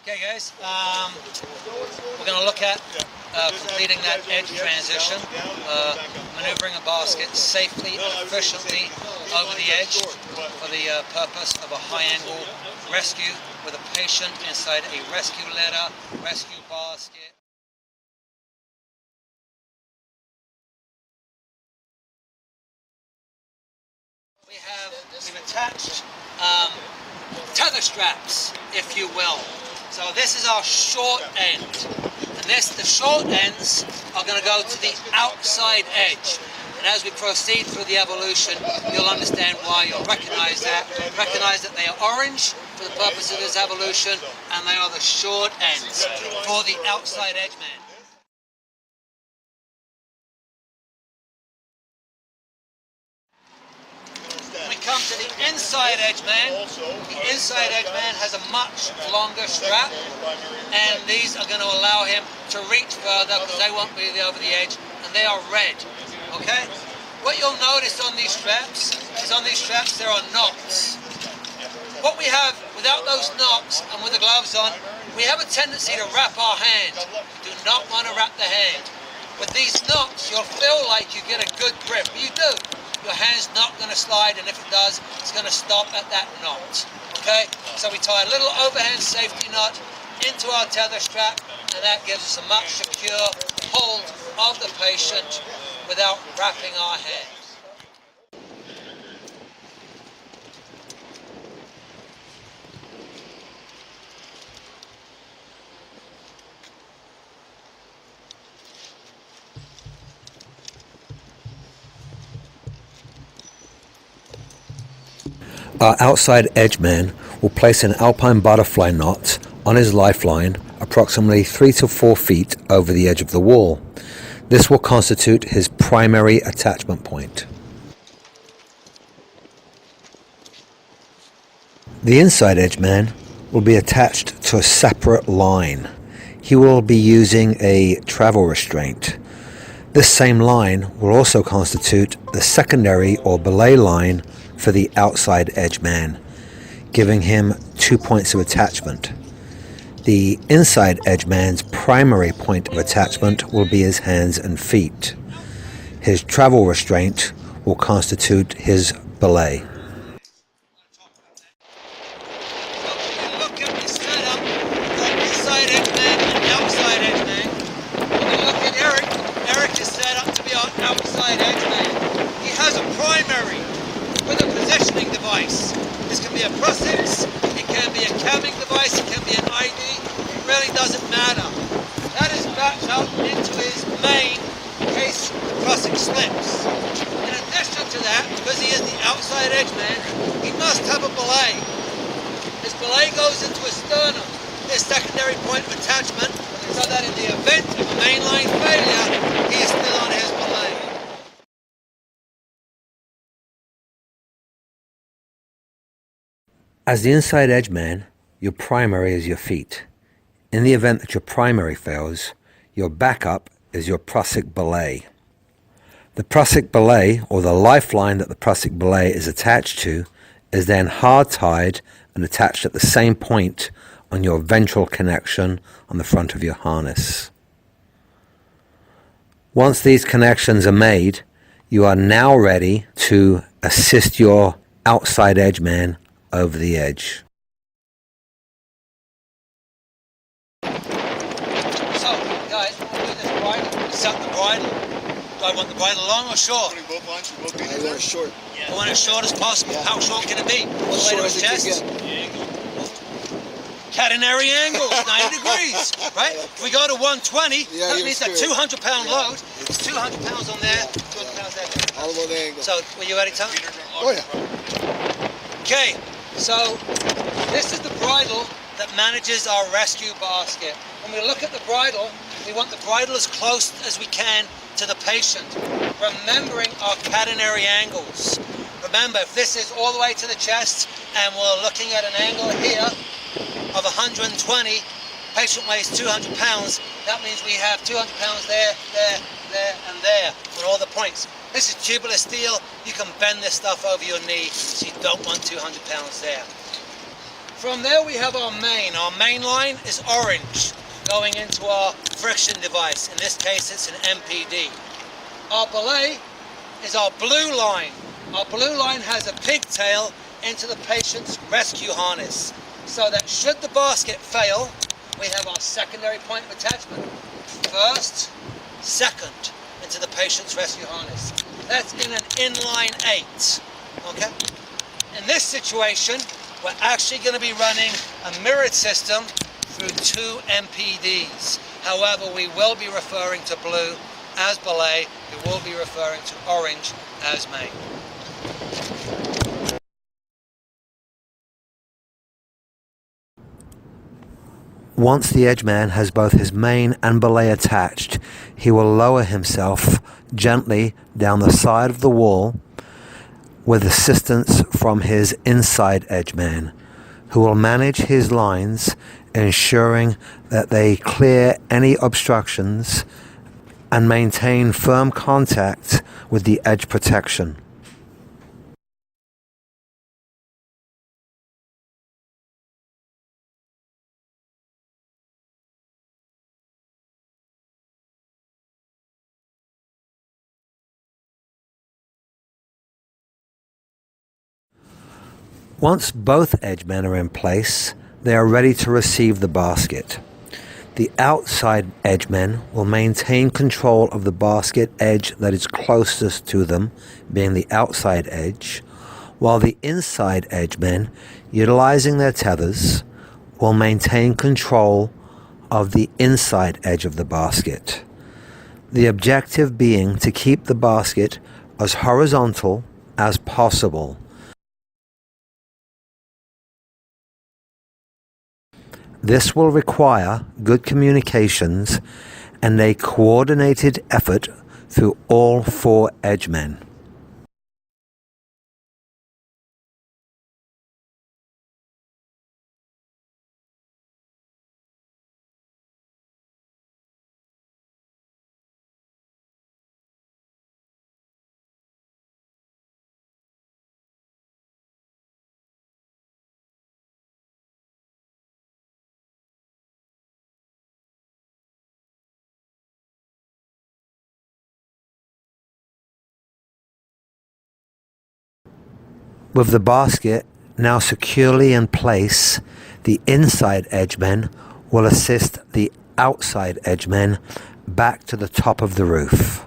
Okay guys, we're going to look at completing that edge transition, maneuvering a basket safely and efficiently over the edge for the purpose of a high-angle rescue with a patient inside a rescue litter, rescue basket. We've attached tether straps, if you will. So this is our short end, and the short ends are going to go to the outside edge. And as we proceed through the evolution, you'll understand why. You'll recognize that. Recognize that they are orange for the purpose of this evolution, and they are the short ends for the outside edge man. When we come to the inside edge man, the inside edge man has a much longer strap, and these are going to allow him to reach further because they won't be over the edge, and they are red. Okay? What you'll notice on these straps is there are knots. What we have without those knots and with the gloves on, we have a tendency to wrap our hand. You do not want to wrap the hand. With these knots, you'll feel like you get a good grip. You do. Your hand's not going to slide, and if it does, it's going to stop at that knot. Okay? So we tie a little overhand safety knot into our tether strap, and that gives us a much secure hold of the patient without wrapping our hand. Our outside edge man will place an alpine butterfly knot on his lifeline approximately 3 to 4 feet over the edge of the wall. This will constitute his primary attachment point. The inside edge man will be attached to a separate line. He will be using a travel restraint. This same line will also constitute the secondary or belay line for the outside edge man, giving him 2 points of attachment. The inside edge man's primary point of attachment will be his hands and feet. His travel restraint will constitute his belay. Look at the setup for inside edge man and outside edge man. When we look at Eric, Eric is set up to be our outside edge man. He has a primary with a positioning device. This can be a Prosix, it can be a camming device, it can be an ID, it really doesn't matter. That is backed up into his main case Prosix slips. In addition to that, because he is the outside edge man, he must have a belay. His belay goes into his sternum, his secondary point of attachment, so that in the event of a mainline failure, he is still on his belay. As the inside edge man, your primary is your feet. In the event that your primary fails, your backup is your Prosix belay. The Prosix belay, or the lifeline that the Prosix belay is attached to, is then hard tied and attached at the same point on your ventral connection on the front of your harness. Once these connections are made, you are now ready to assist your outside edge man over the edge. So, guys, we'll do this bridle. We set the bridle. Do I want the bridle long or short? Both lines, both I want it short. I want it as short as possible. Yeah. How short can it be? All the way to his chest? Catenary angles, 90 degrees, right? If we go to 120, that means that 200-pound load is 200 pounds on there, 200 pounds there. All about the angle. So, were you ready, Tom? Oh, yeah. Okay, so this is the bridle that manages our rescue basket. When we look at the bridle, we want the bridle as close as we can to the patient, remembering our catenary angles. Remember, if this is all the way to the chest and we're looking at an angle here of 120, patient weighs 200 pounds, that means we have 200 pounds there, there, there, and there on all the points. This is tubular steel. You can bend this stuff over your knee, so you don't want 200 pounds there. From there we have our main. Our main line is orange, going into our friction device. In this case it's an MPD. Our belay is our blue line. Our blue line has a pigtail into the patient's rescue harness, so that should the basket fail, we have our secondary point of attachment. First, second, into the patient's rescue harness. That's in an inline 8, okay? In this situation, we're actually going to be running a mirrored system through 2 MPDs. However, we will be referring to blue as belay, we will be referring to orange as main. Once the edgeman has both his main and belay attached, he will lower himself gently down the side of the wall with assistance from his inside edgeman, who will manage his lines, ensuring that they clear any obstructions and maintain firm contact with the edge protection. Once both edgemen are in place, they are ready to receive the basket. The outside edgemen will maintain control of the basket edge that is closest to them, being the outside edge, while the inside edgemen, utilizing their tethers, will maintain control of the inside edge of the basket. The objective being to keep the basket as horizontal as possible. This will require good communications and a coordinated effort through all 4 edgemen. With the basket now securely in place, the inside edgemen will assist the outside edgemen back to the top of the roof.